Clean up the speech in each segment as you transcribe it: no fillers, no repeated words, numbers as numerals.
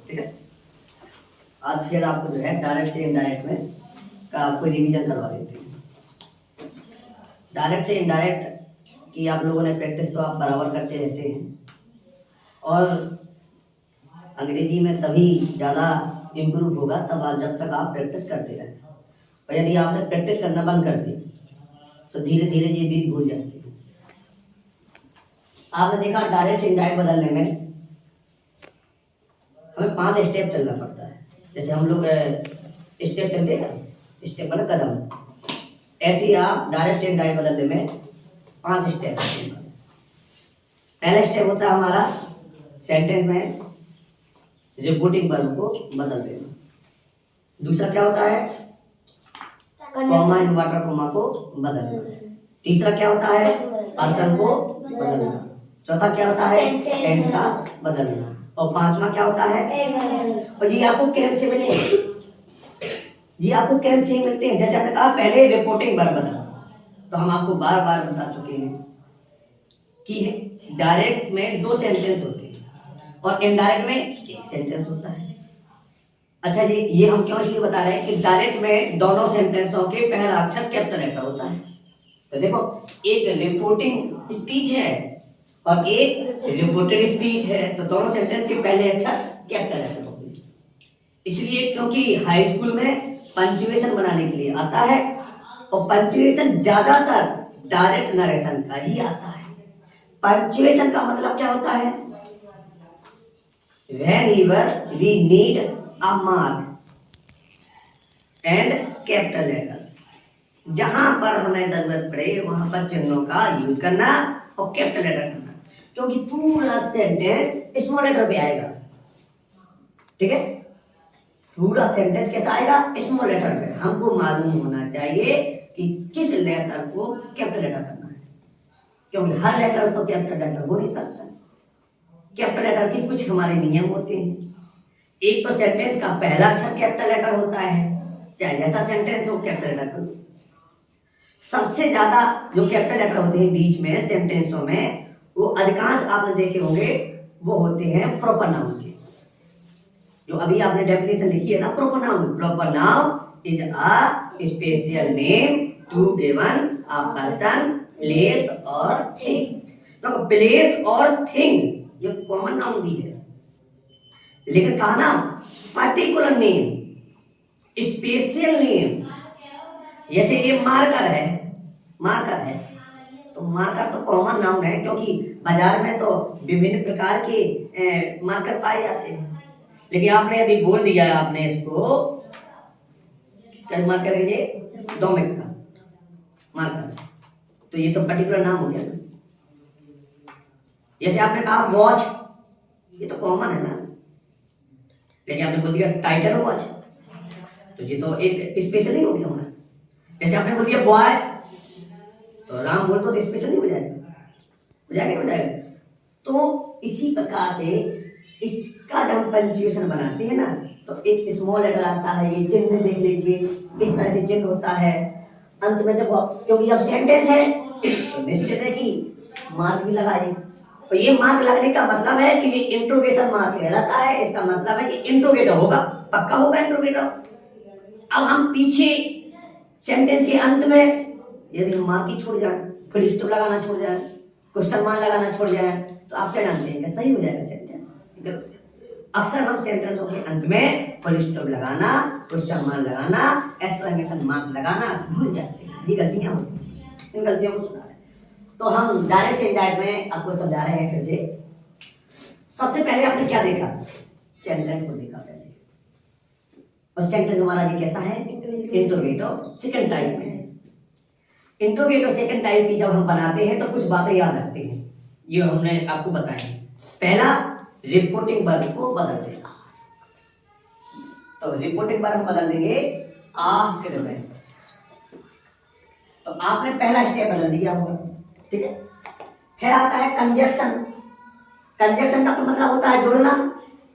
ठीक है। आज फिर आपको जो है डायरेक्ट से इनडायरेक्ट में का आपको रिवीजन करवा देते हैं। डायरेक्ट से इनडायरेक्ट की आप लोगों ने प्रैक्टिस तो आप बराबर करते रहते हैं, और अंग्रेजी में तभी ज़्यादा इम्प्रूव होगा तब आप जब तक आप प्रैक्टिस करते रहें। और यदि आपने प्रैक्टिस करना बंद कर दी तो धीरे धीरे ये भी भूल जाते हैं। आपने देखा डायरेक्ट से इनडायरेक्ट बदलने में हमें 5 स्टेप चलना पड़ता है। जैसे हम लोग स्टेप चलते हैं ना, स्टेप मतलब कदम, ऐसे ही आप डायरेक्ट से इनडायरेक्ट बदलने में 5 स्टेप। पहला स्टेप होता है हमारा सेंटेंस में रिपोर्टिंग वर्ब को बदल देना। दूसरा क्या होता है, कॉमा इन्वर्टर कॉमा को बदलना। तीसरा क्या होता है, पर्सन को बदलना। चौथा क्या होता है, टेंस का बदलना। और पांचवा क्या होता है, और ये आपको क्रम से मिले, ये आपको क्रम से ही मिलते हैं। जैसे हमने कहा पहले रिपोर्टिंग वर्ब बदलना, तो हम आपको बार बार बता चुके हैं कि डायरेक्ट में 2 सेंटेंस होते हैं और इनडायरेक्ट में 1 सेंटेंस होता है। अच्छा जी, ये हम क्यों इसलिए बता रहे हैं कि डायरेक्ट में दोनों सेंटेंसों के पहला अक्षर कैपिटल लेटर होता है। तो देखो, एक रिपोर्टिंग स्पीच है और एक रिपोर्टेड स्पीच है, तो दोनों सेंटेंस के पहले अक्षर कैपिटल लेटर होते हैं। इसलिए क्योंकि हाई स्कूल में पंक्चुएशन बनाने के लिए आता है, और पंक्चुएशन ज्यादातर डायरेक्ट नरेशन का ही आता है। पंक्चुएशन का मतलब क्या होता है, whenever we need a mark and capital letter, जहां पर हमें जरूरत पड़े वहां पर चिन्हों का यूज करना और कैपिटल लेटर करना, क्योंकि पूरा सेंटेंस स्मॉल लेटर पे आएगा। ठीक है, पूरा सेंटेंस कैसा आएगा, स्मॉल लेटर पे। हमको मालूम होना चाहिए कि किस लेटर को कैपिटल लेटर करना है, क्योंकि हर लेटर तो कैपिटल लेटर हो नहीं सकता। कैपिटल लेटर की कुछ हमारे नियम होते हैं। एक तो सेंटेंस का पहला अक्षर कैपिटल लेटर होता है, चाहे जैसा सेंटेंस हो कैपिटल लेटर। सबसे ज्यादा जो कैपिटल लेटर होते हैं बीच में सेंटेंसों में, वो अधिकांश आपने देखे होंगे वो होते हैं प्रॉपर नाउन के। जो अभी आपने डेफिनेशन लिखी है ना, proper noun. Proper noun is a special name to given a person, place और थिंग। तो प्लेस और थिंग ये कॉमन नाउन भी है, लेकिन कहा ना पर्टिकुलर नेम, स्पेशल नेम। जैसे ये मार्कर है, मार्कर है, तो मार्कर तो कॉमन नाउन है, क्योंकि बाजार में तो विभिन्न प्रकार के मार्कर पाए जाते हैं। लेकिन आपने यदि बोल दिया आपने इसको किसका मार्कर है, ये डोमेक का मार्कर, तो ये तो पर्टिकुलर नाम हो गया ना। जैसे आपने कहा वॉच, ये तो कॉमन है ना, लेकिन आपने बोल दिया टाइटन वॉच, तो ये तो एक स्पेशल ही हो गया हमारा। जैसे आपने बोल दिया बॉय, तो राम बोल तो स्पेशल ही हो जाएगा, हो जाएगा, हो जाएगा। तो इसी प्रकार से इसका जब हम पंक्चुएशन बनाते हैं ना, तो एक स्मॉल लेटर आता है, ये चिन्ह देख लीजिए, इस तरह से चिन्ह होता है। अंत में देखो, क्योंकि अब सेंटेंस है तो निश्चित है कि मार्क भी लगाइए। तो ये मार्क लगने का मतलब है कि ये इंट्रोगेशन मार्क कहलाता है। इसका मतलब है कि इंट्रोगेटर होगा, पक्का होगा इंट्रोगेटर। अब हम पीछे सेंटेंस के अंत में यदि हम मार्क ही छोड़ जाए, फुल स्टॉप लगाना छोड़ जाए, क्वेश्चन मार्क लगाना छोड़ जाए, तो आप क्या जानते हैं, सही हो जाएगा सेंटेंस। अक्सर हम सेंटेंसों के अंत में फुल स्टॉप लगाना, क्वेश्चन मार्क लगाना, एक्सक्लेमेशन मार्क लगाना भूल जाते हैं। ये गलतियां होती हैं, इन गलतियों को सुधारें। तो हम डायरेक्ट से इनडायरेक्ट में आपको समझा रहे हैं फिर से। सबसे पहले आपने क्या देखा, सेंटेंस को देखा पहले, और सेंटेंस हमारा ये कैसा है, इंट्रोगेटिव सेकंड टाइप में है। इंट्रोगेटिव सेकंड टाइप की जब हम बनाते हैं तो कुछ बातें याद रखते हैं, ये हमने आपको बताया। पहला, रिपोर्टिंग वर्ब को बदल देना। तो रिपोर्टिंग वर्ब बदल देंगे आस्क्ड में, तो आपने पहला स्टेप बदल दिया होगा। ठीक है, फिर आता है कंजक्शन। कंजक्शन का तो मतलब होता है जोड़ना।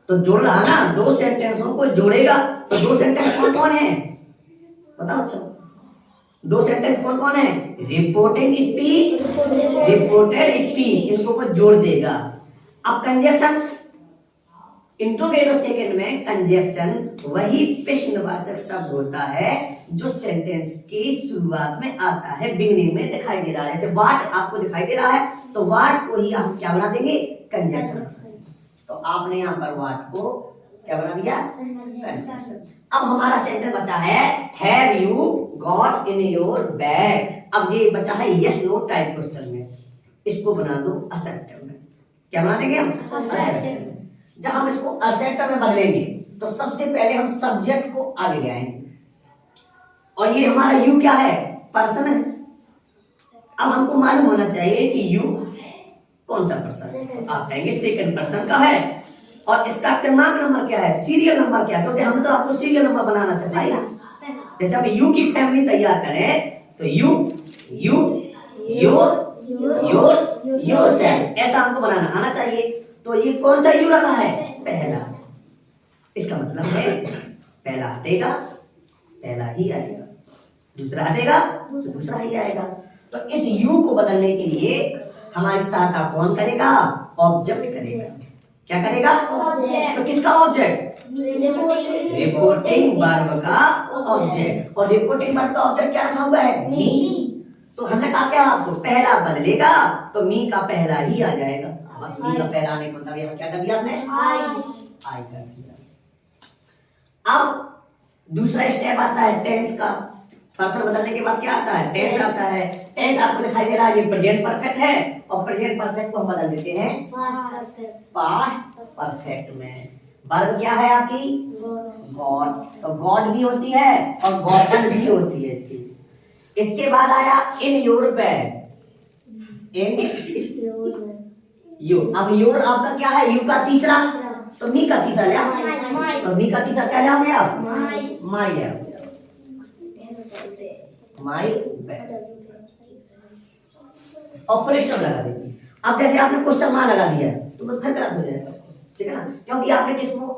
तो जोड़ रहा ना, 2 सेंटेंसों को जोड़ेगा, तो 2 सेंटेंस कौन कौन है बताओ। अच्छा, 2 सेंटेंस कौन कौन है, रिपोर्टिंग स्पीच, रिपोर्टेड स्पीच, इनको को जोड़ देगा। अब कंजक्शन, इंट्रोगेटिव सेकंड में कंजक्शन वही प्रश्नवाचक शब्द होता है जो सेंटेंस की शुरुआत में आता है, बिगिनिंग में दिखाई दे रहा है। जैसे व्हाट आपको दिखाई दे रहा है तो व्हाट को ही हम क्या बना देंगे, कंजक्शन। तो आपने यहाँ पर व्हाट को क्या बना दिया, कंजक्शन। अब हमारा सेंटेंस बचा है have you got in your bag. अब ये बचा है यस नो टाइप क्वेश्चन में, इसको बना दो असर्टिव में। क्या बना देंगे हम, असर्टिव। जब हम इसको असर्टिव में बदलेंगे तो सबसे पहले हम सब्जेक्ट को आगे ले आएंगे, और ये हमारा यू क्या है, पर्सन है। अब हमको मालूम होना चाहिए कि यू कौन सा पर्सन है, तो आप कहेंगे सेकंड पर्सन का है। और इसका क्रमांक नंबर क्या है, सीरियल नंबर क्या है, क्योंकि हमने तो आपको सीरियल नंबर बनाना सिखाया। जैसे हम यू की फैमिली तैयार करें तो you you your yours yourself, ऐसा हमको बनाना आना चाहिए। तो ये कौन सा यू रखा है, पहला। इसका मतलब है पहला हटेगा पहला ही आएगा, दूसरा हटेगा दूसरा ही आएगा। तो इस यू को बदलने के लिए हमारी सहायता कौन करेगा, ऑब्जेक्ट करेगा। क्या करेगा, ऑब्जेक्ट। तो किसका ऑब्जेक्ट, रिपोर्टिंग वर्ब का ऑब्जेक्ट। और रिपोर्टिंग वर्ब का ऑब्जेक्ट क्या रखा हुआ है, मी। तो हमने कहा क्या, आपको पहला बदलेगा तो मी का पहला ही आ जाएगा। बस मी का पहला आने का मतलब यहाँ क्या कर दिया आपने, आई कर दिया। अब दूसरा स्टेप आता है टेंस का। पर्सन बदलने के बाद क्या आता है, टेंस आता है। टेंस आपको दिखाई दे रहा है ये प्रेजेंट परफेक्ट है, और प्रेजेंट परफेक्ट को हम बदल देते हैं पास्ट परफेक्ट में। वर्ब क्या है आपकी, गॉड। तो गॉड भी होती है और गॉटन भी होती है इसकी। इसके बाद आया in your bag, in you. अब योर आपका क्या है, यू का तीसरा, तो मी का तीसरा लिया, तो मी का तीसरा क्या लिया हमने, आप माई लिया, माई बैग। और फुल स्टॉप लगा दीजिए। अब जैसे आपने क्वेश्चन मार्क लगा दिया तो फिर गलत हो जाएगा, ठीक है ना, क्योंकि आपने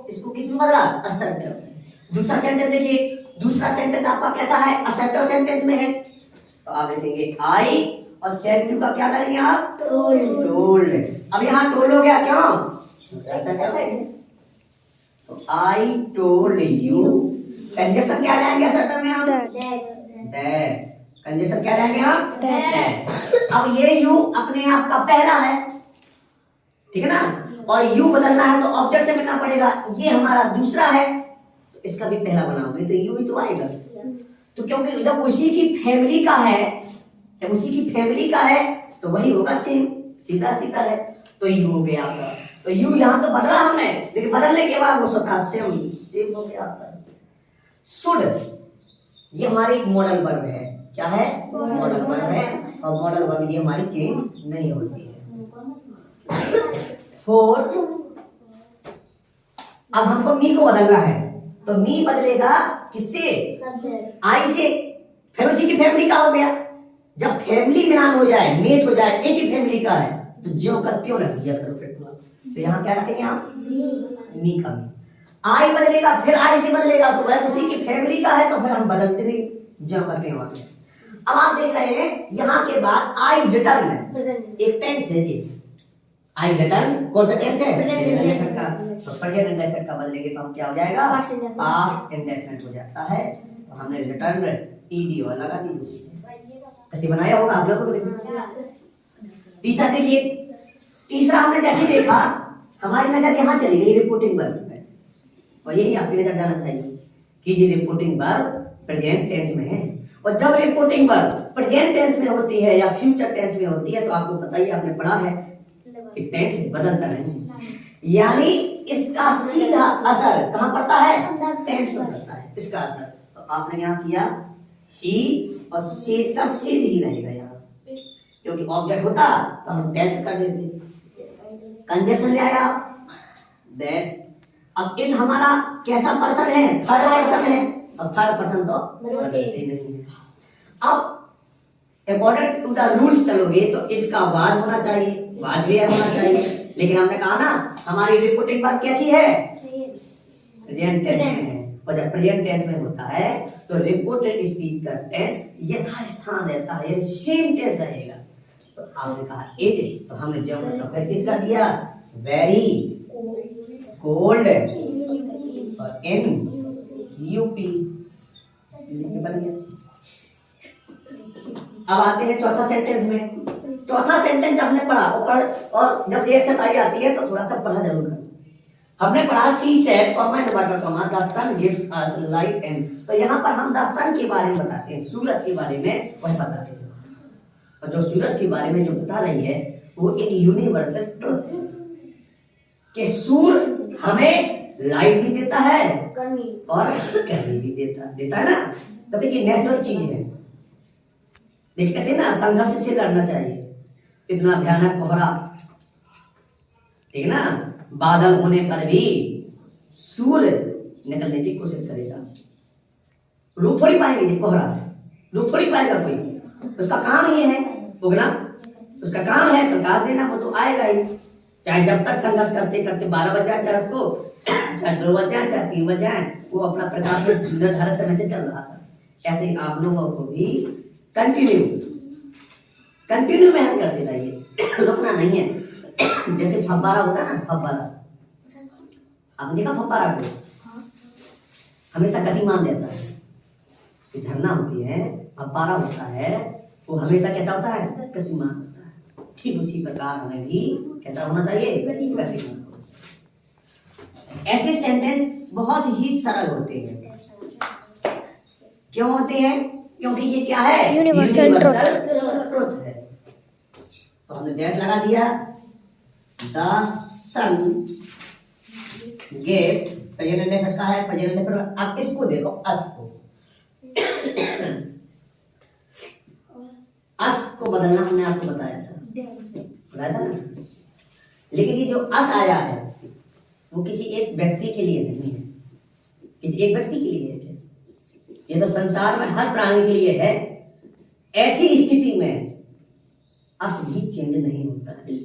इसको किस में बदला, असर्टिव। दूसरा सेंटेंस देखिए, दूसरा सेंटेंस आपका कैसा है, असर्टिव सेंटेंस में है। तो आप लिखेंगे आई, और सेड टू का क्या करेंगे आप, टोल्ड। अब यहाँ टोल्ड हो गया, क्यों, तो आई टोल्ड यू। कंजक्शन क्या लाएंगे असर्टिव में हम, दैट। कंजक्शन क्या लाएंगे हम, दैट। अब ये यू अपने आप का पहला है, ठीक है ना, और यू बदलना है तो ऑब्जेक्ट से मिलना पड़ेगा। ये हमारा दूसरा है तो इसका भी पहला बनाओगे तो यू ही तो आएगा। तो क्योंकि जब उसी की फैमिली का है, जब उसी की फैमिली का है तो वही होगा सेम, सीधा सीधा है। तो यू हो गया आपका। तो यू यहाँ तो बदला हमने, लेकिन बदलने के बाद वो स्वतः सेम हो गया आपका। शुड, ये हमारी एक मॉडल वर्ब है। क्या है, मॉडल वर्ब है, और मॉडल वर्ब ये हमारी चेंज नहीं होती है। फोर, अब हमको मी को बदलना है, तो मी बदलेगा किससे, आई से, फिर उसी की फैमिली का हो गया। जब फैमिली मिलान हो जाए, मैच हो जाए, एक ही फैमिली का है, तो ज्यों का त्यों रख दिया करो। फिर तो यहाँ क्या रखेंगे आप, मी का मी। आई बदलेगा, फिर आई से बदलेगा, तो वह उसी की फैमिली का है, तो फिर हम बदलते नहीं, ज्यों करते हैं वहां। अब आप देख रहे हैं यहाँ के बाद आई रिटर्न है, एक टेंस है ये। आई रिटर्न कौन सा टेंस है, इंडेफिनिट का। तो प्रेजेंट इंडेफिनिट का बदलेंगे तो हम क्या हो जाएगा, पास्ट इंडेफिनिट हो जाता है। तो हमने रिटर्न ईडी और लगा दी, कैसे बनाया होगा आप लोगों ने। तीसरा देखिए, तीसरा हमने जैसे देखा, हमारी नजर यहाँ चली गई रिपोर्टिंग वर्ब पे, और यही आपकी नजर जाना चाहिए कि ये रिपोर्टिंग वर्ब प्रेजेंट टेंस में है। और जब रिपोर्टिंग वर्ब प्रेजेंट टेंस में होती है या फ्यूचर टेंस में होती है, तो आपको पता ही, आपने पढ़ा है कि टेंस बदलता नहीं, यानी इसका सीधा असर कहाँ पड़ता है, टेंस पर पड़ता है इसका असर। तो आपने यहाँ किया ही, और सेज का सेज ही रहेगा यहाँ, क्योंकि ऑब्जेक्ट होता तो हम टेंस कर देते। कंजक्शन ले आया दैट। अब इट हमारा कैसा पर्सन है, थर्ड पर्सन है, और थर्ड पर्सन तो बदलते नहीं है। अब अकॉर्डिंग टू द रूल्स चलोगे तो इज का वाज होना चाहिए, वाज भी होना चाहिए, लेकिन हमने कहा ना हमारी रिपोर्टिंग वर्ब कैसी है, प्रेजेंट टेंस में है। और जब प्रेजेंट टेंस में होता है तो रिपोर्टेड स्पीच का टेंस यथास्थान रहता है, सेम टेंस रहेगा। तो आपने कहा इज, तो हमने जब मतलब फिर इज का दिया, वेरी कोल्ड और एन यूपी बन गया। अब आते हैं चौथा सेंटेंस में। चौथा सेंटेंस जब हमने पढ़ा और जब ये एक्सरसाइज आती है तो थोड़ा सा पढ़ा जरूर कर। हमने पढ़ा she said comma and water comma the sun gives us light and, तो यहाँ पर हम द सन के बारे में बताते हैं, सूरज के बारे में वह बताते हैं। और जो सूरज के बारे में जो बता रही है वो एक यूनिवर्सल ट्रुथ है कि सूर्य हमें लाइट भी देता है और गर्मी भी देता है ना। तो देखिए नेचुरल चीज है। देखिए कहते हैं ना संघर्ष से लड़ना चाहिए। इतना भयानक कोहरा, ठीक ना, बादल होने पर भी सूर्य निकलने की कोशिश करेगा। रुक थोड़ी पाएंगे जी कोहरा, रुक थोड़ी पाएगा कोई। उसका काम ये है उगना, उसका काम है प्रकाश देना, वो तो आएगा ही। चाहे जब तक संघर्ष करते करते 12 बज जाए, चाहे उसको चाहे 2 बज जाए, चाहे 3 बज जाए, वो अपना प्रकाश निर्धारित समय से चल रहा था। ऐसे ही आप लोगों को भी कंटिन्यू मेहनत करते रहिए, रुकना नहीं है। जैसे फव्वारा होता है ना, फव्वारा, आपने देखा फव्वारा को हमेशा गतिमान रहता है। झरना होती है, फव्वारा होता है, वो हमेशा कैसा होता है, गतिमान होता है। ठीक उसी प्रकार हमें भी कैसा होना चाहिए, गतिमान। ऐसे सेंटेंस बहुत ही सरल होते हैं। क्यों होते हैं? क्योंकि ये क्या है, यूनिवर्सल ट्रुथ है। तो हमने दैट लगा दिया, द सन गिव्स, प्रेजेंट ने फटका है, प्रेजेंट ने फटका। अब इसको देखो, अस को अस को बदलना हमने आपको बताया था ना। लेकिन ये जो अस आया है वो किसी एक व्यक्ति के लिए नहीं है, किसी एक व्यक्ति के लिए है, ये तो संसार में हर प्राणी के लिए है। ऐसी स्थिति में अस भी चेंज नहीं होता है।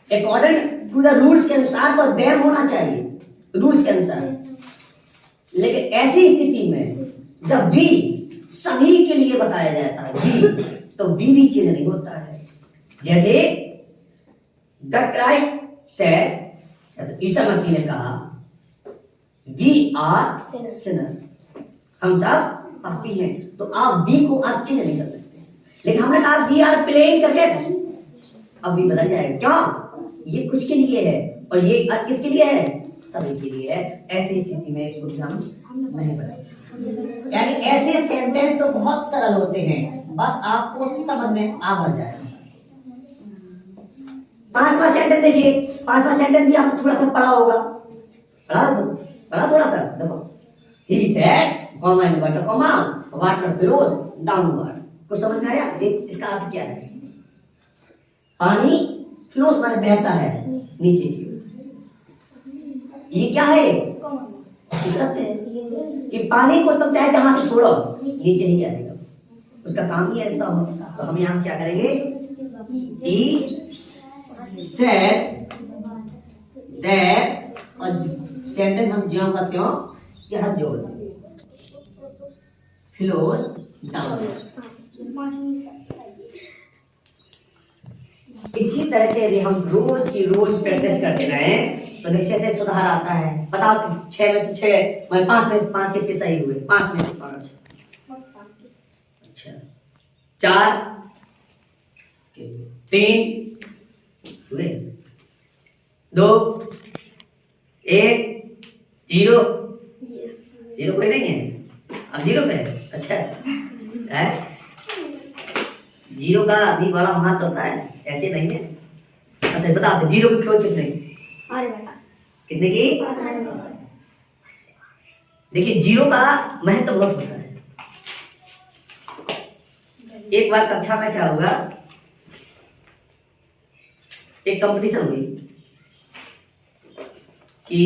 अकॉर्डिंग टू द रूल्स के अनुसार तो देम होना चाहिए, रूल्स के अनुसार। लेकिन ऐसी स्थिति में जब भी सभी के लिए बताया जाता है भी, तो भी चेंज नहीं होता है। जैसे द क्राइस्ट सेड, जैसे ईसा मसीह ने कहा वी आर सिनर, हम सब पापी हैं। तो आप बी को आप चेंज नहीं कर सकते। लेकिन हमने कहा वी आर प्लेइंग क्रिकेट, अब भी बदल जाएगा। क्यों? ये कुछ के लिए है और ये अस किसके लिए है, सभी के लिए है। ऐसी स्थिति में इसको भी हम नहीं बदलेंगे। यानी ऐसे सेंटेंस तो बहुत सरल होते हैं, बस आपको समझ में आ भर जाएगा। पांचवा सेंटेंस देखिए, पांचवा सेंटेंस भी आपने थोड़ा सा पढ़ा होगा, पढ़ा थोड़ा सा। देखो, he said comma and water comma water flows downward. कुछ समझ में आया? इसका अर्थ क्या है? पानी फ्लोज माने बहता है नीचे की ओर। ये क्या है? सत्य है कि पानी को तब चाहे जहां से छोड़ो नीचे ही आएगा, उसका काम ही है। तो हम यहाँ क्या करेंगे, he said that, और सेंटेंस हम ज्यों का त्यों यहाँ जोड़ देंगे, फ्लोज डाउन। इसी तरह से यदि हम रोज की रोज प्रैक्टिस करते रहे तो निश्चित से सुधार आता है। बताओ 6 में से 6, 5 में 5 किसके सही हुए? 5 में से 5। अच्छा, 4 3 हुए, 2 1 0 0 कोई नहीं है। अब 0 पे अच्छा है, 0 का भी बड़ा महत्व होता है, ऐसे नहीं है। अच्छा बताओ 0 की खोज किसने की? किसने की? देखिए 0 का महत्व बहुत होता है। एक बार कक्षा में क्या होगा, एक कंपटीशन हुई कि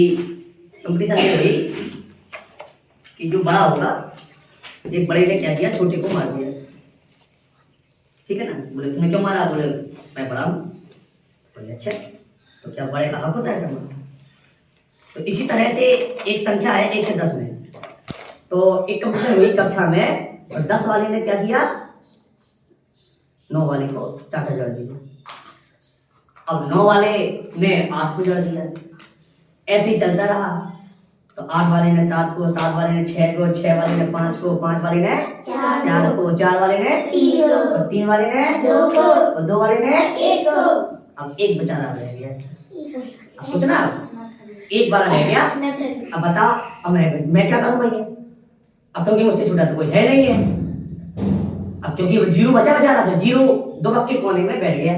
जो बड़ा होगा, एक बड़े ने क्या किया, छोटे को मार दिया। ठीक है ना? बोले तुमने क्यों मारा? बोले मैं बड़ा हूं। बोले अच्छा, तो क्या बड़े का हक होता है क्या मारना? तो इसी तरह से एक संख्या है 1 से 10 में, तो एक कंपटीशन हुई कक्षा में और 10 वाले ने क्या किया, 9 वाले को चाटा जड़ दिया। अब 9 वाले ने 8 को जड़ दिया। ऐसे ही चलता रहा। तो 8 वाले ने 7 को, 7 वाले ने 6 को, 6 वाले ने 5 को, 5 वाले ने 4 को, 4 वाले ने 3 को, और 3 वाले ने 2 को, और 2 वाले ने 1 को। अब एक बचाना रह गया। अब पूछना एक बार रह गया। अब बताओ अब मैं क्या करूं भैया? अब क्योंकि मुझसे छूटा तो कोई है नहीं है। अब क्योंकि वो जीरो बचा रहा था, जीरो 2 बक्के कोने में बैठ गया।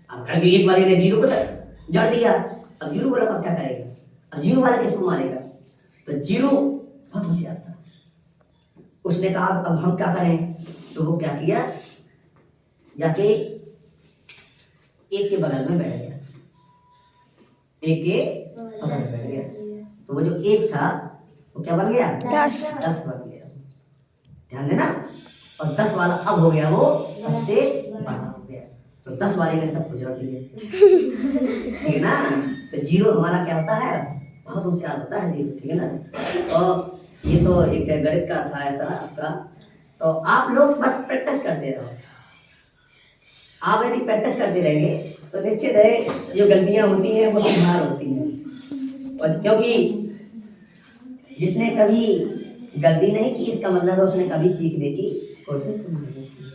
अब करके एक वाले ने जीरो को जड़ दिया। अब जीरो वाला अब क्या करेगा? अब जीरो वाला किसको मारेगा? तो जीरो बहुत होशियार था। उसने कहा अब हम क्या करें? तो वो क्या किया, जाके एक के बगल में बैठ गया, एक के बगल में बैठ गया। तो वो जो एक था वो क्या बन गया? 10 बन गया। ध्यान देना। और 10 वाला अब हो गया वो सबसे बड़ा हो गया। तो 10 वाले ने सब गुजर दिए। ठीक है ना? तो जीरो हमारा क्या होता है? बहुत होशियार होता है जीरो। ठीक है ना? तो ये तो एक गणित का था ऐसा आपका। तो आप लोग बस प्रैक्टिस करते रहो। आप यदि प्रैक्टिस करते रहेंगे तो निश्चित है जो गलतियां होती हैं वो सुधार होती हैं। और क्योंकि जिसने कभी गलती नहीं की इसका मतलब है उसने कभी सीखने की कोशिश नहीं की है।